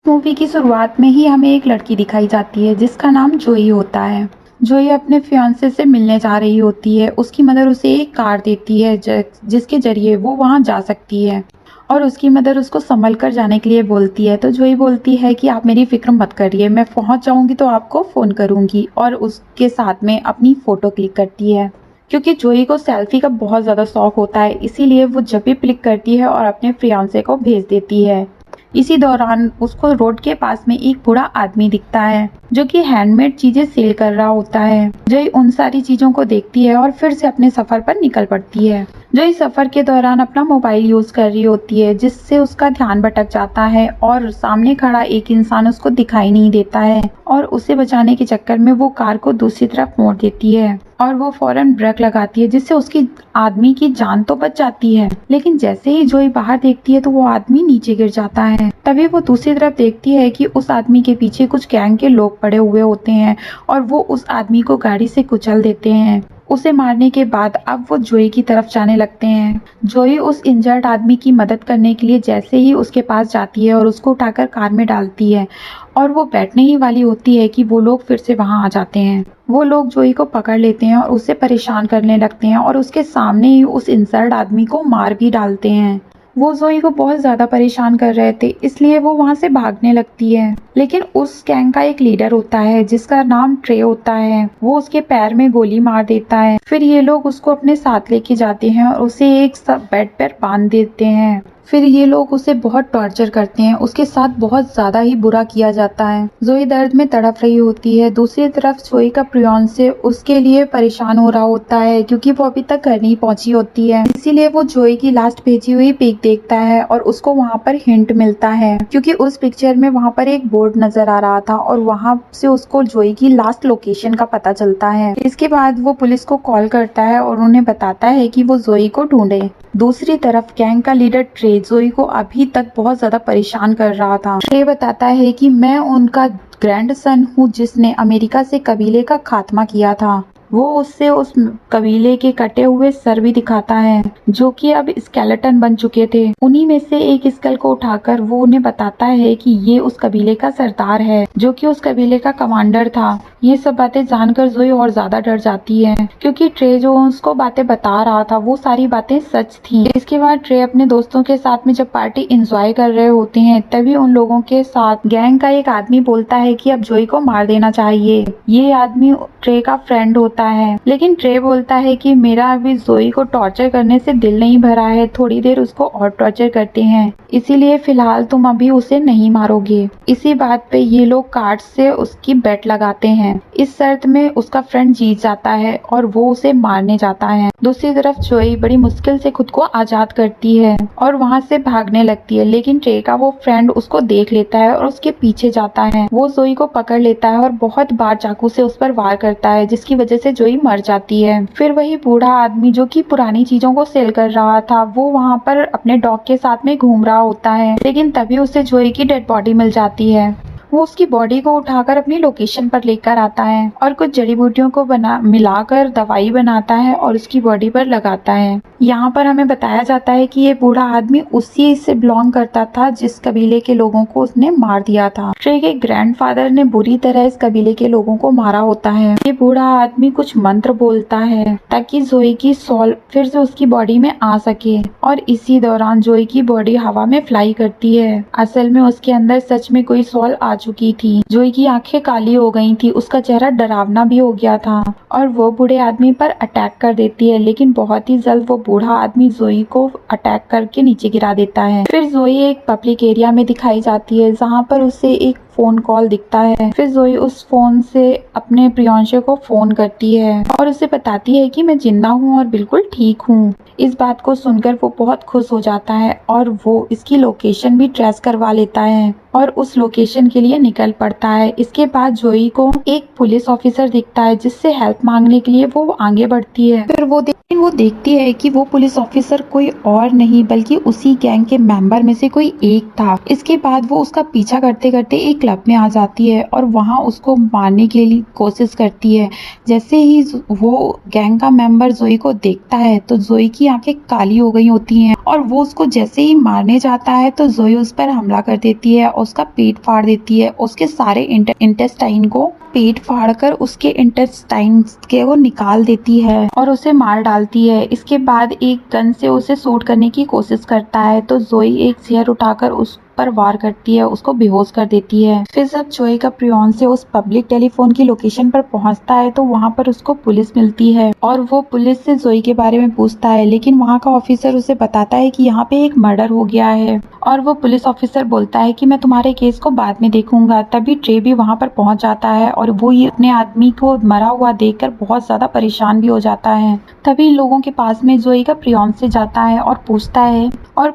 Movie की शुरुआत में ही हमें एक लड़की दिखाई जाती है जिसका नाम जोई होता है। जोई अपने फियांसे से मिलने जा रही होती है। उसकी मदर उसे एक कार देती है जिसके जरिए वो वहां जा सकती है और उसकी मदर उसको संभल कर जाने के लिए बोलती है। तो जोई बोलती है कि आप मेरी फिक्र मत करिए, मैं पहुंच जाऊंगी तो आपको फोन करूंगी, और उसके साथ में अपनी फोटो क्लिक करती है। क्योंकि जोई को सेल्फी का बहुत ज्यादा शौक होता है, इसीलिए वो जब भी क्लिक करती है और अपने फियांसे को भेज देती है। इसी दौरान उसको रोड के पास में एक बूढ़ा आदमी दिखता है जो कि हैंडमेड चीजें सेल कर रहा होता है। जोई उन सारी चीजों को देखती है और फिर से अपने सफर पर निकल पड़ती है। जोई सफर के दौरान अपना मोबाइल यूज कर रही होती है जिससे उसका ध्यान भटक जाता है और सामने खड़ा एक इंसान उसको दिखाई नहीं देता है और उसे बचाने के चक्कर में वो कार को दूसरी तरफ मोड़ देती है और वो फौरन ब्रेक लगाती है जिससे उसकी आदमी की जान तो बच जाती है। लेकिन जैसे ही जोई बाहर देखती है तो वो आदमी नीचे गिर जाता है। तभी वो दूसरी तरफ देखती है कि उस आदमी के पीछे कुछ गैंग के लोग पड़े हुए होते हैं और वो उस आदमी को गाड़ी से कुचल देते हैं। उसे मारने के बाद अब वो जोई की तरफ जाने लगते हैं। जोई उस इंजर्ड आदमी की मदद करने के लिए जैसे ही उसके पास जाती है और उसको उठाकर कार में डालती है और वो बैठने ही वाली होती है कि वो लोग फिर से वहां आ जाते हैं। वो लोग जोई को पकड़ लेते हैं और उसे परेशान करने लगते हैं और उसके सामने ही उस इंसर्ट आदमी को मार भी डालते हैं। वो जोई को बहुत ज्यादा परेशान कर रहे थे, इसलिए वो वहां से भागने लगती है। लेकिन उस गैंग का एक लीडर होता है जिसका नाम ट्रे होता है। वो उसके पैर में गोली मार देता है। फिर ये लोग उसको अपने साथ लेके जाते हैं और उसे एक बेड पर बांध देते हैं। फिर ये लोग उसे बहुत टॉर्चर करते हैं, उसके साथ बहुत ज्यादा ही बुरा किया जाता है। जोई दर्द में तड़प रही होती है। दूसरी तरफ जोई का फियांसे उसके लिए परेशान हो रहा होता है क्योंकि वो अभी तक घर नहीं पहुंची होती है। इसीलिए वो जोई की लास्ट भेजी हुई पिक देखता है और उसको वहाँ पर हिंट मिलता है क्योंकि उस पिक्चर में वहाँ पर एक बोर्ड नजर आ रहा था और वहाँ से उसको जोई की लास्ट लोकेशन का पता चलता है। इसके बाद वो पुलिस को कॉल करता है और उन्हें बताता है कि वो जोई को ढूंढे। दूसरी तरफ गैंग का लीडर ट्रे जोई को अभी तक बहुत ज्यादा परेशान कर रहा था। ट्रे बताता है कि मैं उनका ग्रैंडसन हूँ जिसने अमेरिका से कबीले का खात्मा किया था। वो उससे उस कबीले के कटे हुए सर भी दिखाता है जो कि अब स्केलेटन बन चुके थे। उन्हीं में से एक स्कल को उठाकर वो उन्हें बताता है कि ये उस कबीले का सरदार है जो कि उस कबीले का कमांडर था। ये सब बातें जानकर जोई और ज्यादा डर जाती है क्योंकि ट्रे जो उसको बातें बता रहा था वो सारी बातें सच थी। इसके बाद ट्रे अपने दोस्तों के साथ में जब पार्टी एंजॉय कर रहे होते हैं तभी उन लोगों के साथ गैंग का एक आदमी बोलता है कि अब जोई को मार देना चाहिए। ये आदमी ट्रे का फ्रेंड होता है, लेकिन ट्रे बोलता है कि मेरा अभी जोई को टॉर्चर करने से दिल नहीं भरा है, थोड़ी देर उसको और टॉर्चर करते हैं, इसीलिए फिलहाल तुम अभी उसे नहीं मारोगे। इसी बात पे ये लोग कार्ड से उसकी बेट लगाते हैं। इस शर्त में उसका फ्रेंड जीत जाता है और वो उसे मारने जाता है। दूसरी तरफ जोई बड़ी मुश्किल से खुद को आजाद करती है और वहाँ से भागने लगती है, लेकिन ट्रे का वो फ्रेंड उसको देख लेता है और उसके पीछे जाता है। वो जोई को पकड़ लेता है और बहुत बार चाकू से उस पर वार करता है जिसकी वजह से जोई मर जाती है। फिर वही बूढ़ा आदमी जो कि पुरानी चीजों को सेल कर रहा था वो वहाँ पर अपने डॉग के साथ में घूम रहा होता है, लेकिन तभी उसे जोई की डेड बॉडी मिल जाती है। वो उसकी बॉडी को उठाकर अपनी लोकेशन पर लेकर आता है और कुछ जड़ी बूटियों को मिलाकर दवाई बनाता है और उसकी बॉडी पर लगाता है। यहाँ पर हमें बताया जाता है कि ये बूढ़ा आदमी उसी से बिलोंग करता था जिस कबीले के लोगों को उसने मार दिया था। ट्रे के ग्रैंडफादर ने बुरी तरह इस कबीले के लोगों को मारा होता है। ये बूढ़ा आदमी कुछ मंत्र बोलता है ताकि जोई की सोल फिर से उसकी बॉडी में आ सके और इसी दौरान जोई की बॉडी हवा में फ्लाई करती है। असल में उसके अंदर सच में कोई सोल आ चुकी थी। जोई की आंखें काली हो गई थी, उसका चेहरा डरावना भी हो गया था और वो बूढ़े आदमी पर अटैक कर देती है, लेकिन बहुत ही जल्द वो बूढ़ा आदमी जोई को अटैक करके नीचे गिरा देता है। फिर जोई एक पब्लिक एरिया में दिखाई जाती है जहाँ पर उसे एक फोन कॉल दिखता है। फिर जोई उस फोन से अपने प्रियांशु को फोन करती है और उसे बताती है कि मैं जिंदा हूँ और बिल्कुल ठीक हूँ। इस बात को सुनकर वो बहुत खुश हो जाता है और वो इसकी लोकेशन भी ट्रेस करवा लेता है और उस लोकेशन के लिए निकल पड़ता है। इसके बाद जोई को एक पुलिस ऑफिसर दिखता है जिससे हेल्प मांगने के लिए वो आगे बढ़ती है। फिर वो लेकिन वो देखती है कि वो पुलिस ऑफिसर कोई और नहीं बल्कि उसी गैंग के मेंबर में से कोई एक था। इसके बाद वो उसका पीछा करते करते एक क्लब में आ जाती है और वहाँ उसको मारने के लिए कोशिश करती है। जैसे ही वो गैंग का मेंबर जोई को देखता है तो जोई की आंखें काली हो गई होती हैं और वो उसको जैसे ही मारने जाता है तो जोई उस पर हमला कर देती है, उसका पेट फाड़ देती है, उसके सारे इंटेस्टाइन को पेट फाड़कर उसके इंटेस्टाइन के वो निकाल देती है और उसे मार डालती है। इसके बाद एक गन से उसे शूट करने की कोशिश करता है तो जोई एक चेयर उठाकर उस पर वार करती है, उसको बेहोश कर देती है। फिर जब जोई का फियांसे उस पब्लिक टेलीफोन की लोकेशन पर पहुंचता है तो वहां पर उसको पुलिस मिलती है और वो पुलिस से जोई के बारे में पूछता है, लेकिन वहां का ऑफिसर उसे बताता है कि यहाँ पे एक मर्डर हो गया है और वो पुलिस ऑफिसर बोलता है कि मैं तुम्हारे केस को बाद में देखूंगा। तभी ट्रे भी वहां पर पहुंच जाता है और वो ये अपने आदमी को मरा हुआ देखकर बहुत ज्यादा परेशान भी हो जाता है। तभी लोगों के पास में जोई का फियांसे जाता है और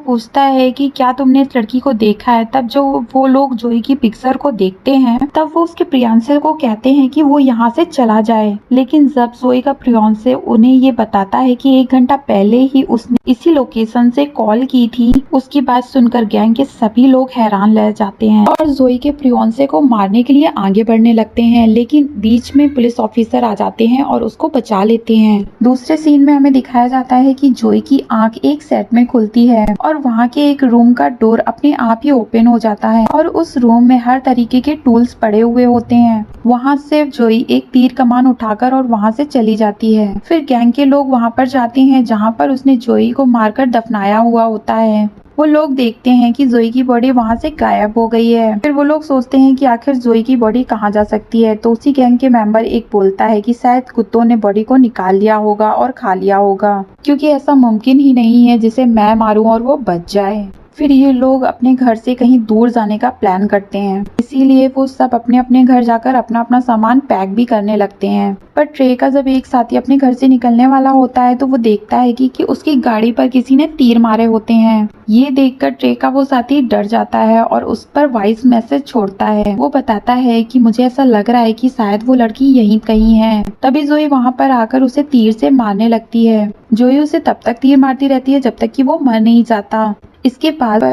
पूछता है कि क्या तुमने इस लड़की को देखा है। तब जो वो लोग जोई की पिक्चर को देखते हैं तब वो उसके फियांसे को कहते हैं कि वो यहाँ से चला जाए, लेकिन जब जोई का फियांसे उन्हें ये बताता है कि 1 घंटा पहले ही उसने इसी लोकेशन से कॉल की थी, उसकी बात सुनकर गैंग के सभी लोग हैरान रह जाते हैं और जोई के फियांसे को मारने के लिए आगे बढ़ने लगते हैं, लेकिन बीच में पुलिस ऑफिसर आ जाते हैं और उसको बचा लेते हैं। दूसरे सीन में हमें दिखाया जाता है कि जोई की आंख एक सेट में खुलती है और वहाँ के एक रूम का डोर अपने आप ही ओपन हो जाता है और उस रूम में हर तरीके के टूल्स पड़े हुए होते हैं। वहाँ से जोई एक तीर कमान उठाकर और वहाँ से चली जाती है। फिर गैंग के लोग वहाँ पर जाते हैं जहाँ पर उसने जोई को मारकर दफनाया हुआ होता है। वो लोग देखते हैं कि जोई की बॉडी वहाँ से गायब हो गई है। फिर वो लोग सोचते हैं कि आखिर जोई की बॉडी कहाँ जा सकती है, तो उसी गैंग के मेंबर एक बोलता है कि शायद कुत्तों ने बॉडी को निकाल लिया होगा और खा लिया होगा, क्योंकि ऐसा मुमकिन ही नहीं है जिसे मैं मारूं और वो बच जाए। फिर ये लोग अपने घर से कहीं दूर जाने का प्लान करते हैं, इसीलिए वो सब अपने अपने घर जाकर अपना अपना सामान पैक भी करने लगते हैं। पर ट्रे का जब एक साथी अपने घर से निकलने वाला होता है तो वो देखता है कि उसकी गाड़ी पर किसी ने तीर मारे होते हैं। ये देखकर ट्रे का वो साथी डर जाता है और उस पर वॉइस मैसेज छोड़ता है। वो बताता है कि मुझे ऐसा लग रहा है कि शायद वो लड़की यहीं कहीं है। तभी जोई वहाँ पर आकर उसे तीर से मारने लगती है। जोई उसे तब तक तीर मारती रहती है जब तक कि वो मर नहीं जाता। इसके बाद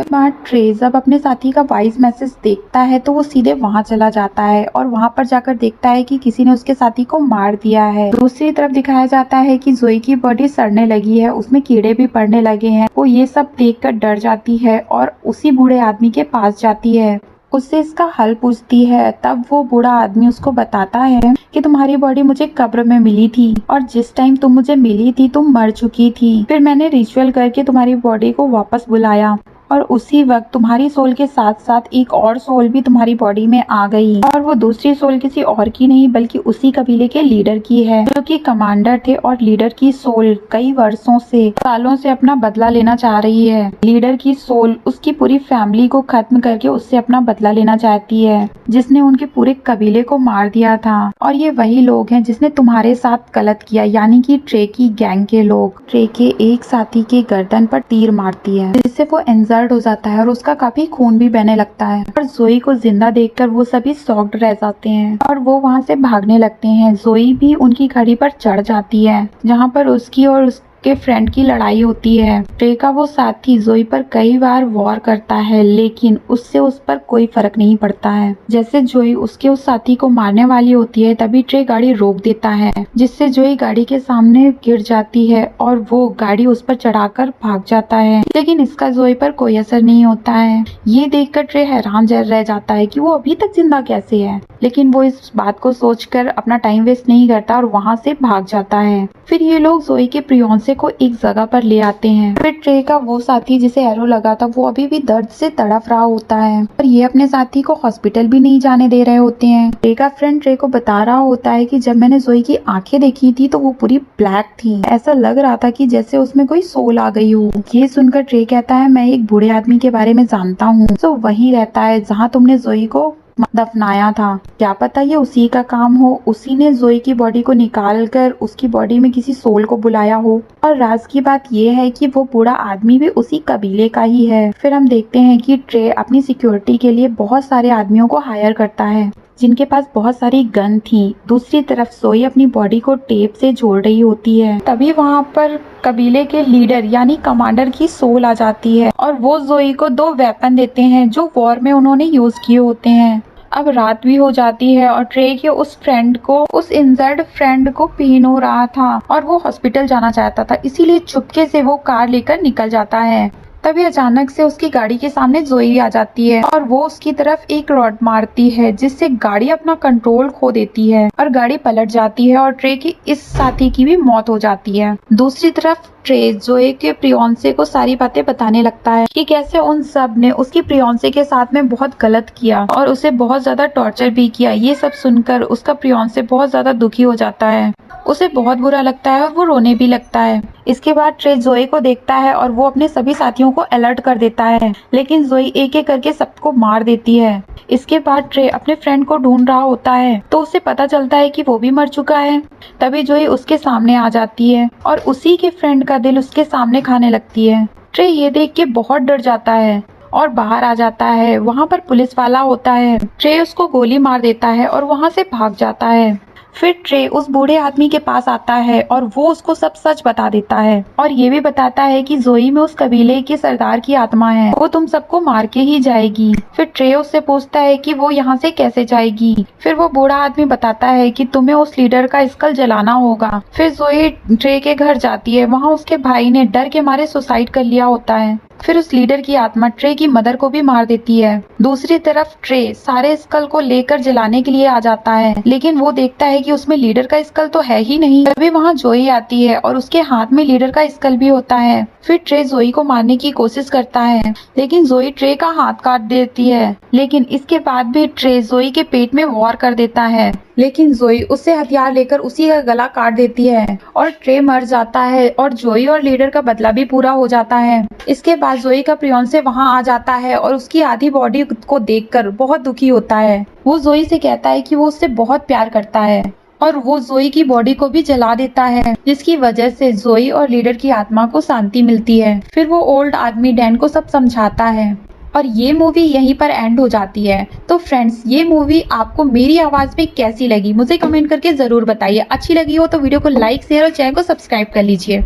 ट्रे जब अपने साथी का वॉइस मैसेज देखता है तो वो सीधे वहां चला जाता है और वहां पर जाकर देखता है कि किसी ने उसके साथी को मार दिया है। दूसरी तरफ दिखाया जाता है कि जोई की बॉडी सड़ने लगी है, उसमें कीड़े भी पड़ने लगे हैं। वो ये सब देखकर डर जाती है और उसी बूढ़े आदमी के पास जाती है, उससे इसका हल पूछती है। तब वो बूढ़ा आदमी उसको बताता है कि तुम्हारी बॉडी मुझे कब्र में मिली थी और जिस टाइम तुम मुझे मिली थी तुम मर चुकी थी। फिर मैंने रिचुअल करके तुम्हारी बॉडी को वापस बुलाया और उसी वक्त तुम्हारी सोल के साथ साथ एक और सोल भी तुम्हारी बॉडी में आ गई और वो दूसरी सोल किसी और की नहीं बल्कि उसी कबीले के लीडर की है, जो कि कमांडर थे और लीडर की सोल कई वर्षों से सालों से अपना बदला लेना चाह रही है। लीडर की सोल उसकी पूरी फैमिली को खत्म करके उससे अपना बदला लेना चाहती है, जिसने उनके पूरे कबीले को मार दिया था। और ये वही लोग हैं जिसने तुम्हारे साथ गलत किया, यानी कि ट्रे की गैंग के लोग। ट्रे के एक साथी के गर्दन पर तीर मारती है जिससे वो हो जाता है और उसका काफी खून भी बहने लगता है और जोई को जिंदा देखकर वो सभी शॉक्ड रह जाते हैं और वो वहाँ से भागने लगते हैं। जोई भी उनकी गाड़ी पर चढ़ जाती है जहाँ पर उसकी और उसके फ्रेंड की लड़ाई होती है। ट्रे का वो साथी जोई पर कई बार वॉर करता है लेकिन उससे उस पर कोई फर्क नहीं पड़ता है। जैसे जोई उसके उस साथी को मारने वाली होती है तभी ट्रे गाड़ी रोक देता है, जिससे जोई गाड़ी के सामने गिर जाती है और वो गाड़ी उस पर चढ़ाकर भाग जाता है, लेकिन इसका जोई पर कोई असर नहीं होता है। ये देखकर ट्रे हैरान रह जाता है कि वो अभी तक जिंदा कैसे है, लेकिन वो इस बात को सोचकर अपना टाइम वेस्ट नहीं करता और वहाँ से भाग जाता है। फिर ये लोग जोई के फियांसे को एक जगह पर ले आते हैं। फिर ट्रे का वो साथी जिसे एरो लगा था वो अभी भी दर्द से तड़प रहा होता है और ये अपने साथी को हॉस्पिटल भी नहीं जाने दे रहे होते हैं। ट्रे का फ्रेंड ट्रे को बता रहा होता है कि जब मैंने जोई की आंखें देखी थी तो वो पूरी ब्लैक थी, ऐसा लग रहा था कि जैसे उसमें कोई सोल आ गई हो। ये सुनकर ट्रे कहता है मैं एक बूढ़े आदमी के बारे में जानता हूँ जो वहीं रहता है जहाँ तुमने जोई को दफनाया था, क्या पता ये उसी का काम हो, उसी ने जोई की बॉडी को निकाल कर उसकी बॉडी में किसी सोल को बुलाया हो। और राज की बात ये है कि वो बूढ़ा आदमी भी उसी कबीले का ही है। फिर हम देखते हैं कि ट्रे अपनी सिक्योरिटी के लिए बहुत सारे आदमियों को हायर करता है जिनके पास बहुत सारी गन थी। दूसरी तरफ जोई अपनी बॉडी को टेप से जोड़ रही होती है। तभी वहाँ पर कबीले के लीडर यानी कमांडर की सोल आ जाती है और वो जोई को 2 वेपन देते हैं जो वॉर में उन्होंने यूज किए होते हैं। अब रात भी हो जाती है और ट्रे के उस इंजर्ड फ्रेंड को पेन हो रहा था और वो हॉस्पिटल जाना चाहता था, इसीलिए चुपके से वो कार लेकर निकल जाता है। तभी अचानक से उसकी गाड़ी के सामने जोई आ जाती है और वो उसकी तरफ एक रॉड मारती है, जिससे गाड़ी अपना कंट्रोल खो देती है और गाड़ी पलट जाती है और ट्रे की इस साथी की भी मौत हो जाती है। दूसरी तरफ ट्रे जोई के प्रियोंसे को सारी बातें बताने लगता है कि कैसे उन सब ने उसकी प्रियोंसे के साथ में बहुत गलत किया और उसे बहुत ज्यादा टॉर्चर भी किया। ये सब सुनकर उसका प्रियोंसे बहुत ज्यादा दुखी हो जाता है, उसे बहुत बुरा लगता है और वो रोने भी लगता है। इसके बाद ट्रे जोई को देखता है और वो अपने सभी साथियों को अलर्ट कर देता है, लेकिन जोई एक एक करके सबको मार देती है। इसके बाद ट्रे अपने फ्रेंड को ढूंढ रहा होता है तो उसे पता चलता है कि वो भी मर चुका है। तभी जोई उसके सामने आ जाती है और उसी के फ्रेंड का दिल उसके सामने खाने लगती है। ट्रे ये देख के बहुत डर जाता है और बाहर आ जाता है। वहाँ पर पुलिस वाला होता है। ट्रे उसको गोली मार देता है और वहाँ से भाग जाता है। फिर ट्रे उस बूढ़े आदमी के पास आता है और वो उसको सब सच बता देता है और ये भी बताता है कि जोई में उस कबीले के सरदार की आत्मा है, वो तुम सबको मार के ही जाएगी। फिर ट्रे उससे पूछता है कि वो यहाँ से कैसे जाएगी। फिर वो बूढ़ा आदमी बताता है कि तुम्हें उस लीडर का स्कल जलाना होगा। फिर जोई ट्रे के घर जाती है। वहाँ उसके भाई ने डर के मारे सुसाइड कर लिया होता है। फिर उस लीडर की आत्मा ट्रे की मदर को भी मार देती है। दूसरी तरफ ट्रे सारे स्कल को लेकर जलाने के लिए आ जाता है, लेकिन वो देखता है कि उसमें लीडर का स्कल तो है ही नहीं। तभी वहाँ जोई आती है और उसके हाथ में लीडर का स्कल भी होता है। फिर ट्रे जोई को मारने की कोशिश करता है, लेकिन जोई ट्रे का हाथ काट देती है। लेकिन इसके बाद भी ट्रे जोई के पेट में वॉर कर देता है, लेकिन जोई उससे हथियार लेकर उसी का गला काट देती है और ट्रे मर जाता है और जोई और लीडर का बदला भी पूरा हो जाता है। इसके बाद जोई का प्रियोंसे वहाँ आ जाता है और उसकी आधी बॉडी को देखकर बहुत दुखी होता है। वो जोई से कहता है कि वो उससे बहुत प्यार करता है और वो जोई की बॉडी को भी जला देता है, जिसकी वजह से जोई और लीडर की आत्मा को शांति मिलती है। फिर वो ओल्ड आदमी डैन को सब समझाता है और ये मूवी यहीं पर एंड हो जाती है। तो फ्रेंड्स, ये मूवी आपको मेरी आवाज में कैसी लगी मुझे कमेंट करके जरूर बताइए। अच्छी लगी हो तो वीडियो को लाइक शेयर और चैनल को सब्सक्राइब कर लीजिए।